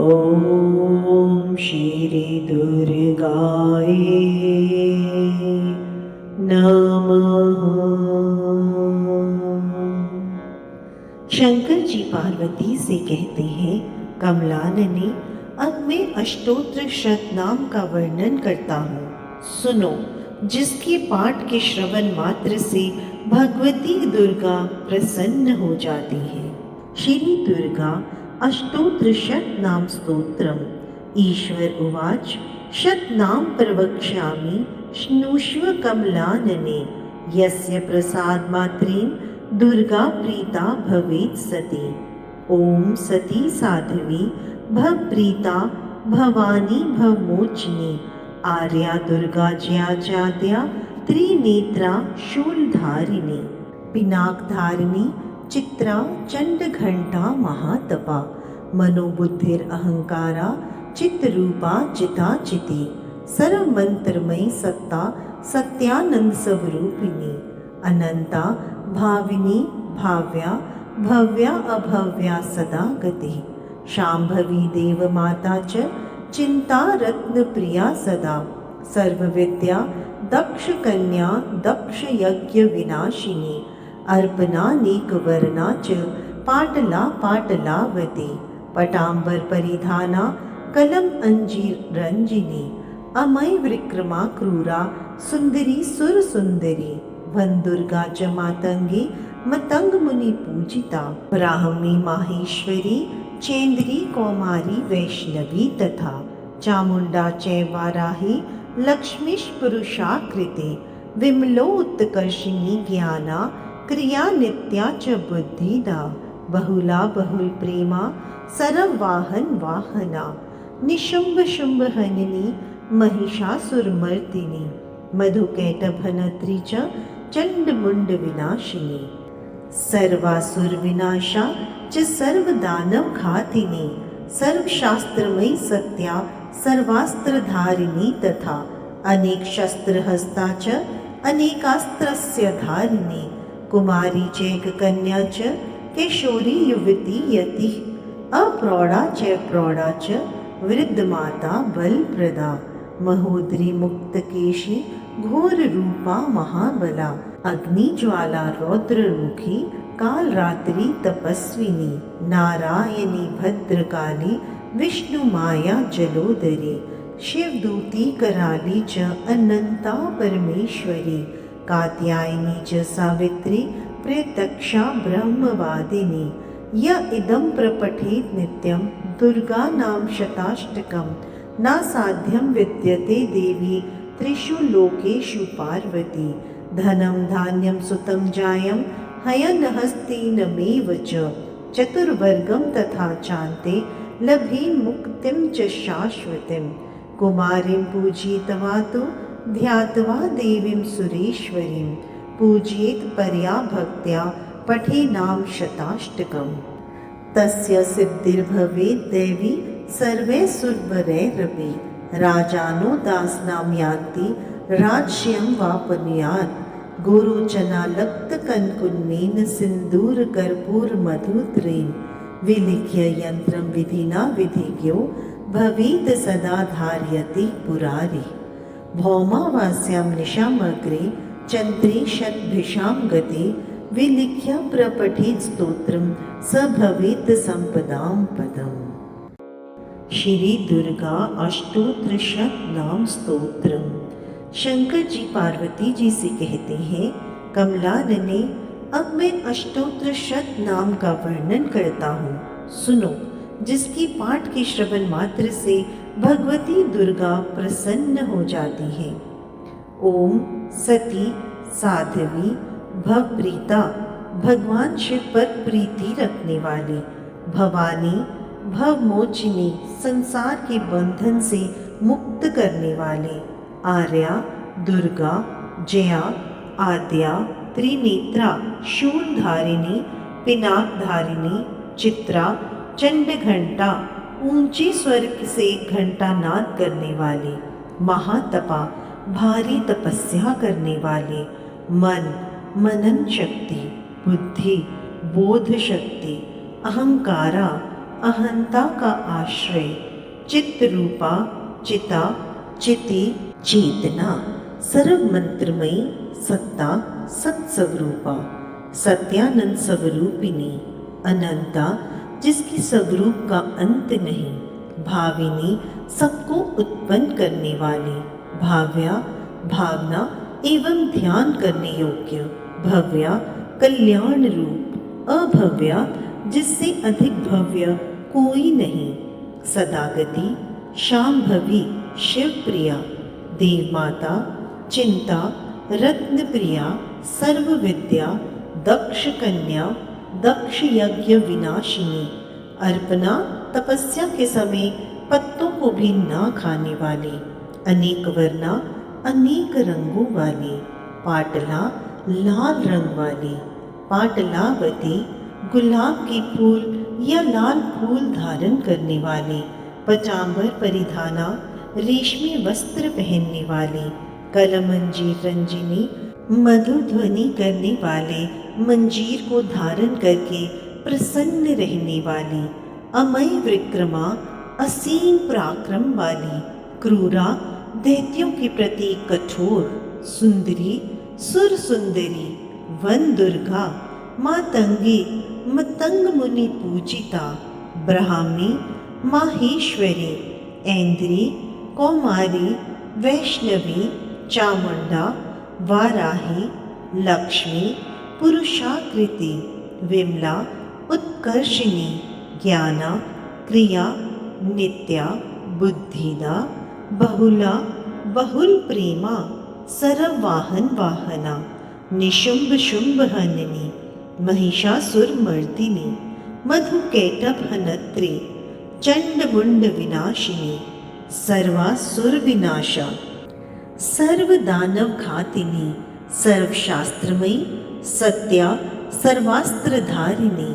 ओम श्री दुर्गाय नमः। शंकर जी पार्वती से कहते हैं, कमलानने, अब मैं अष्टोत्र शतनाम का वर्णन करता हूँ, सुनो, जिसके पाठ के श्रवण मात्र से भगवती दुर्गा प्रसन्न हो जाती है। श्री दुर्गा अष्टोत्र शतनाम स्तोत्रम। ईश्वर उवाच, शतनाम प्रवक्ष्यामि श्नुष्व कमलानने, यस्य प्रसाद मात्रेण दुर्गा प्रीता भवेत् सती। ओम सती साध्वी भवप्रीता भवानी भवमोचिनी, आर्या दुर्गा ज्याद्या त्रिनेत्रा शूलधारिणी, पिनाकधारिणी चित्रा चंड घंटा महातपा, मनोबुद्धिर अहंकारा चित्रूपा चिताचिति, सर्वमंत्रमयी सत्ता सत्यानंद स्वरूपिणी, अनंता भाविनी भाव्या भव्या अभव्या सदा गति, शांभवी देव माता च चिंता रत्न प्रिया सदा, सर्वविद्या दक्ष कन्या दक्ष यज्ञ विनाशिनी, अर्पणानेक वर्णा च पाटला पाटलावती, पटांबर परिधाना कलम अंजीर रंजिनी, अमय विक्रमा क्रूरा सुंदरी सुर सुंदरी, वन दुर्गा च मातंगी मतंग मुनि पूजिता, ब्राह्मी माहेश्वरी चेंद्री कौमारी वैष्णवी तथा, चामुंडा चैवाराही लक्ष्मीश पुरुषाकृते, विमलो उत्कर्षिणी ज्ञाना क्रिया नित्या च बुद्धिदा, बहुला बहुल प्रेमा सरवाहन वाहना, निशुंभ शुंभ हननी महिषासुरमर्दिनी, मधुकैटभनत्री च चंडमुंड विनाशिनी, सर्वासुर विनाशा च सर्वदानव घातिनी, सर्वशास्त्रमयी सत्या सर्वास्त्रधारिणी तथा, अनेक शस्त्र हस्ता च अनेकास्त्रस्य धारिणी, कुमारी चैक कन्या च किशोरी युवती यति, अप्रौढ़ा च प्रौढ़ा च वृद्ध माता बलप्रदा, महोदरी मुक्तकेशी घोर रूपा महाबला, अग्नि ज्वाला रौद्रमुखी काल रात्रि तपस्विनी, नारायणी भद्रकाली विष्णु माया जलोदरी, शिवदूती कराली च अनंता परमेश्वरी, कात्यायनी च सावित्री प्रत्यक्षा ब्रह्मवादिनी, य इदं प्रपठेत् नित्यं दुर्गा नाम शताष्टकं, न साध्यं विद्यते देवी त्रिषु लोकेषु पार्वती, धनं धान्यं सुतं जायं हयनहस्तेनमेव च, चतुर्वर्गं तथा चान्ते लभे मुक्तिं च शाश्वतीं, कुमारीं पूजितवा तु ध्यात्वा देवीं सुरेश्वरीं, पूजयेत् परया भक्त्या पठे नाम शताष्टकम्, तस्य सिद्धिर्भवेत् दैवी सर्वे सुरवरैरपि, राजानो दासनां यान्ति राज्यं वापनुयात्, गोरोचनालक्तकनकुन्मेन सिन्दूरकर्पूरमधुत्रेण, विलिख्य यन्त्रं विधिना विधिज्ञो भवेत् सदा धार्यते पुरारी, भौमावास्यां निशामग्रे चन्द्रे शतभिषां गते, विलिख्य प्रपठेत् स्तोत्रं स भवेत् संपदां पदम्। श्री दुर्गा अष्टोत्र शतनाम स्तोत्रम। शंकर जी पार्वती जी से कहते हैं, कमलानने, अब मैं अष्टोत्र शतनाम का वर्णन करता हूँ, सुनो, जिसकी पाठ के श्रवण मात्र से भगवती दुर्गा प्रसन्न हो जाती है। ओम सती साध्वी भवप्रीता, भगवान शिव पर प्रीति रखने वाली, भवानी भवमोचिनी, संसार के बंधन से मुक्त करने वाले, आर्या दुर्गा जया आद्या त्रिनेत्रा शूलधारिणी, पिनाकधारिणी चित्रा चंड घंटा, ऊंचे स्वर से घंटा नाद करने वाले, महातपा भारी तपस्या करने वाले, मन मनन शक्ति, बुद्धि बोध शक्ति, अहंकारा अहंता का आश्रय, चित्त रूपा चिता चिति चेतना, सर्व मंत्रमयी सत्ता सत्स्वरूपा, सत्यानंद स्वरूपिणी, अनंता जिसकी स्वरूप का अंत नहीं, भाविनी सबको उत्पन्न करने वाली, भाव्या भावना एवं ध्यान करने योग्य, भव्या कल्याण रूप, अभव्या जिससे अधिक भव्य कोई नहीं, सदागति शांभवी शिवप्रिया, देवमाता चिंता रत्न प्रिया, सर्व विद्या दक्ष कन्या, दक्ष यज्ञ विनाशिनी, अर्पणा तपस्या के समय पत्तों को भी ना खाने वाली, अनेक वर्णा अनेक रंगों वाली, पाटला लाल रंग वाली, पाटलावती गुलाब के फूल या लाल फूल धारण करने वाली, पचांबर परिधाना रेशमी वस्त्र पहनने वाली, कलमंजीर रंजिनी मधुर ध्वनि करने वाले मंजीर को धारण करके प्रसन्न रहने वाली, अमय विक्रमा असीम पराक्रम वाली, क्रूरा दैत्यों के प्रति कठोर, सुंदरी सुर सुंदरी, वन दुर्गा मातंगी मतंग मुनि पूजिता, ब्राह्मी माहेश्वरी, ऐन्द्री कौमारी वैष्णवी, चामुंडा वाराही, लक्ष्मी पुरुषाकृति, विमला उत्कर्षिणी, ज्ञाना क्रिया नित्या, बुद्धिदा बहुला बहुल प्रेमा, सरवाहन वाहना, निशुंभ शुंभ हननी, महिषासुर मर्दिनी, मधुकैटभ हनत्री, चंड मुंड विनाशिनी, सर्वासुर विनाशा, सर्व दानव घातिनी, सर्वशास्त्रमयी, सत्या सर्वास्त्र धारिणी,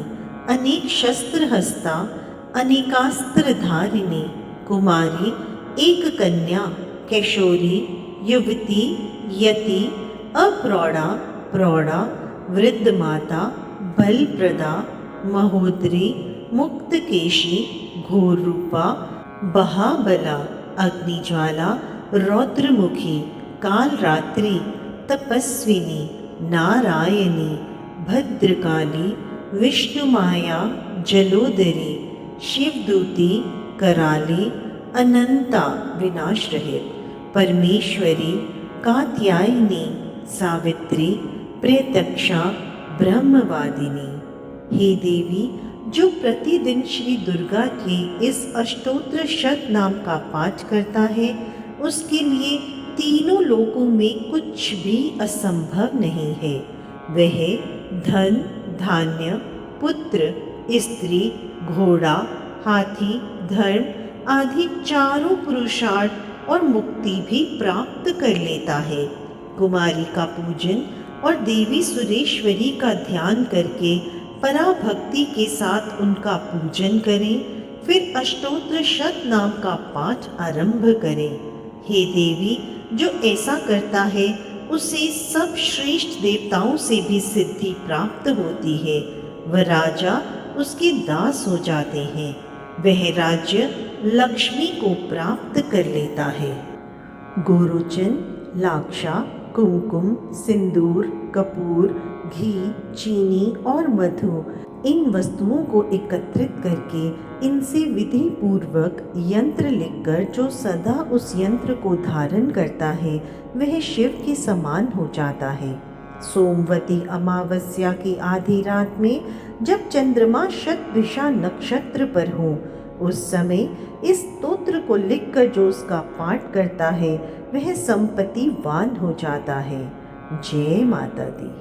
अनेक शस्त्र हस्ता, अनेकास्त्र धारिणी, कुमारी एक कन्या, किशोरी युवती यति, अप्रौढ़ा प्रौढ़ा, वृद्ध माता, बलप्रदा, महोदरी, मुक्तकेशी, घोर रूपा, बहाबला, अग्निज्वाला, रौद्रमुखी, कालरात्रि, तपस्विनी, नारायणी, भद्रकाली, विष्णुमाया, जलोदरी, शिवदूती, कराली, अनंता विनाश रहित, परमेश्वरी, कात्यायनी, सावित्री, प्रत्यक्षा, ब्रह्मवादिनी। हे देवी, जो प्रतिदिन श्री दुर्गा के इस अष्टोत्र शत नाम का पाठ करता है, उसके लिए तीनों लोकों में कुछ भी असंभव नहीं है। वह धन धान्य पुत्र स्त्री घोड़ा हाथी धर्म आदि चारों पुरुषार्थ और मुक्ति भी प्राप्त कर लेता है। कुमारी का पूजन और देवी सुरेश्वरी का ध्यान करके पराभक्ति के साथ उनका पूजन करें, फिर अष्टोत्र शत नाम का पाठ आरंभ करें। हे देवी, जो ऐसा करता है उसे सब श्रेष्ठ देवताओं से भी सिद्धि प्राप्त होती है। वह राजा उसके दास हो जाते हैं। वह राज्य लक्ष्मी को प्राप्त कर लेता है। गोरोचन, लाक्षा, कुमकुम, सिंदूर, कपूर, घी, चीनी और मधु, इन वस्तुओं को एकत्रित करके इनसे विधि पूर्वक यंत्र लिखकर जो सदा उस यंत्र को धारण करता है वह शिव के समान हो जाता है। सोमवती अमावस्या की आधी रात में जब चंद्रमा शतभिषा नक्षत्र पर हो, उस समय इस स्तोत्र को लिखकर जो उसका पाठ करता है वह संपत्तिवान हो जाता है। जय माता दी।